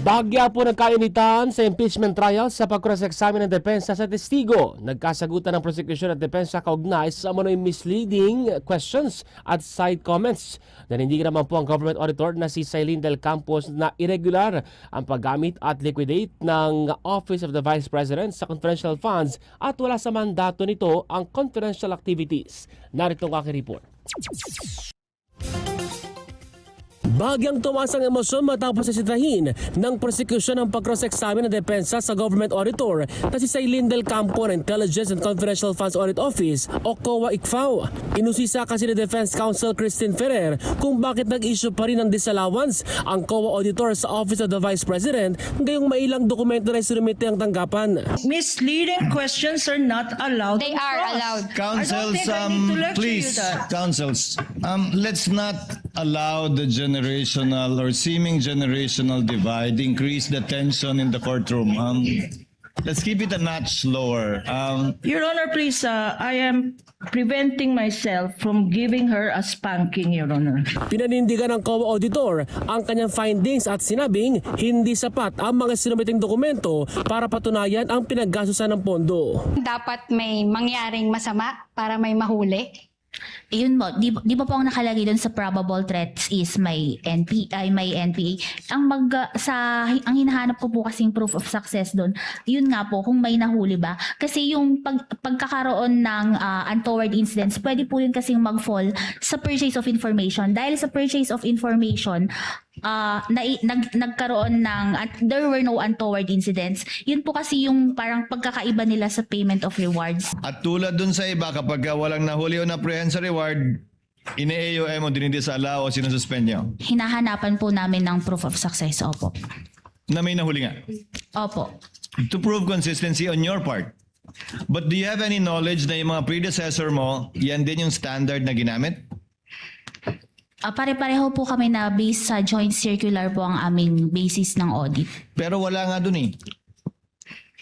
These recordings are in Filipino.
Bahagya po nagkainitan sa impeachment trial sa pag-cross-examine ng depensa sa testigo. Nagkasagutan ng prosecution at depensa kaugnay sa umano'y misleading questions at side comments. Nanindigan naman po ang government auditor na si Sailin Del Campos na irregular ang paggamit at liquidate ng Office of the Vice President sa confidential funds at wala sa mandato nito ang confidential activities. Narito ang aking report. Bagyang tumaas ang emosyon matapos sisitahin ng prosecution ng pag-cross-examine ng depensa sa government auditor na si Sailin Del Campo ng Intelligence and Confidential Funds Audit Office o COA-ICFAO. Inusisa kasi ni Defense Counsel Christine Ferrer kung bakit nag-issue pa rin ng disallowance ang COA auditor sa Office of the Vice President ngayong mailang dokumento na sinumite ang tanggapan. Misleading questions are not allowed. They are allowed. Councils, I need to lecture please, you that. councils, let's not allow the generational or seeming generational divide increase the tension in the courtroom. Let's keep it a notch lower. Your Honor, please, I am preventing myself from giving her a spanking, Your Honor. Pinanindigan ng COA auditor ang kanyang findings at sinabing hindi sapat ang mga sinumiting dokumento para patunayan ang pinaggastusan ng pondo. Dapat may mangyaring masama para may mahuli. Yun mo, di ba po ang nakalagay doon sa probable threats is may NPA. Ang hinahanap ko po kasing proof of success doon, yun nga po kung may nahuli ba. Kasi yung pagkakaroon ng untoward incidents, pwede po yun kasing mag-fall sa purchase of information. Dahil sa purchase of information, nagkaroon ng there were no untoward incidents. Yun po kasi yung parang pagkakaiba nila sa payment of rewards. At tulad dun sa iba, kapag walang nahuli o na-apprehend sa reward, ine-AOM o dinidisala o sinususpend nyo, Hinahanapan po namin ng proof of success, opo. na may nahuli nga, Opo. to prove consistency on your part. But do you have any knowledge na yung mga predecessor mo, yan din yung standard na ginamit? Pare-pareho po kami na based sa joint circular po ang aming basis ng audit. Pero wala nga dun eh.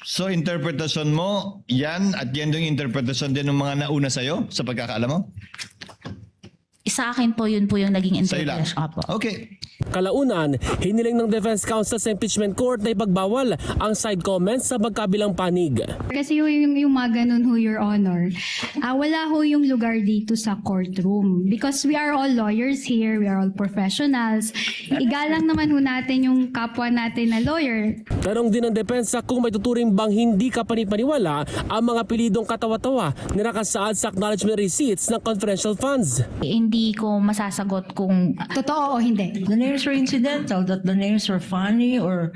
So interpretasyon mo, yan at yan yung interpretasyon din ng mga nauna sa'yo sa pagkakaalam mo? Sa akin po yun po yung naging Sa'yo lang? interpretation. Opo. Okay. Kalaunan, hiniling ng Defense Counsel sa Impeachment Court na ipagbawal ang side comments sa magkabilang panig. Kasi yung mga ganun ho, Your Honor, wala ho yung lugar dito sa courtroom. Because we are all lawyers here, we are all professionals. Igalang naman ho natin yung kapwa natin na lawyer. Tanong din ng depensa kung may tuturing bang hindi kapanipaniwala ang mga pilidong katawa-tawa na nakasaad sa acknowledgement receipts ng confidential funds. Hindi ko masasagot kung Totoo o hindi? The names were incidental, that the names were funny or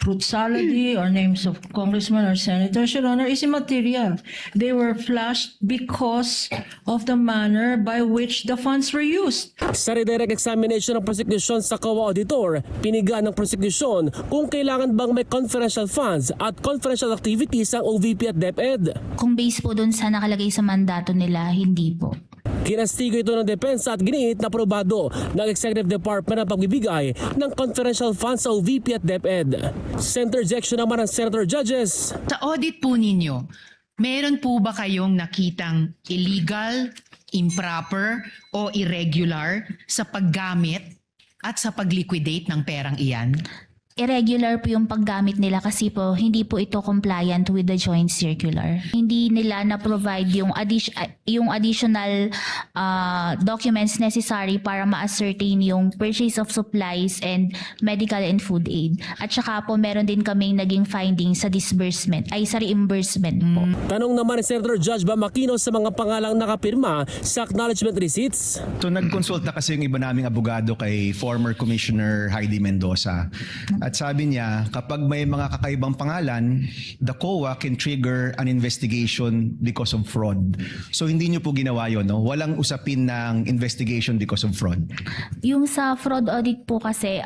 fruit salady or names of congressmen or senators, Your Honor, is immaterial. They were flashed because of the manner by which the funds were used. Sa redirect examination ng prosecution sa COA auditor, pinigaan ng prosecution kung kailangan bang may confidential funds at confidential activities ang OVP at DepEd. kung base po dun sa nakalagay sa mandato nila, hindi po. Kinastigo ito ng depensa at giniit na aprobado ng Executive Department ang pagbibigay ng confidential funds sa OVP at DepEd. Center objection naman ng Senator Judges. Sa audit po ninyo, meron po ba kayong nakitang illegal, improper o irregular sa paggamit at sa pagliquidate ng perang iyan? Irregular po yung paggamit nila kasi po hindi po ito compliant with the joint circular. Hindi nila na-provide yung additional documents necessary para ma-ascertain yung purchase of supplies and medical and food aid. At saka po meron din kaming naging findings sa reimbursement po. Tanong naman ni Senator Judge Bamakino sa mga pangalang nakapirma sa acknowledgement receipts. So nag-consult na kasi yung iba naming abogado kay former Commissioner Heidi Mendoza. At sabi niya, kapag may mga kakaibang pangalan, the COA can trigger an investigation because of fraud. So hindi niyo po ginawa yun, no? Walang usapin ng investigation because of fraud. Yung sa fraud audit po kasi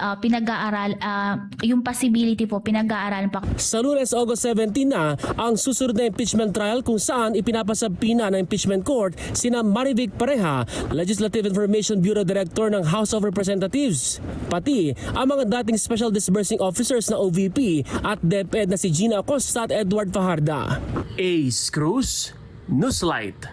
yung possibility po pinag-aaralan pa. Sa Lunes, August 17 na ang susunod na impeachment trial kung saan ipinapasabina ng impeachment court sina Marivic Pareha, Legislative Information Bureau Director ng House of Representatives, pati ang mga dating Special Disbursing Officers na OVP at DepEd na si Gina Acosta at Edward Fajarda. Ace Cruz, Newslight.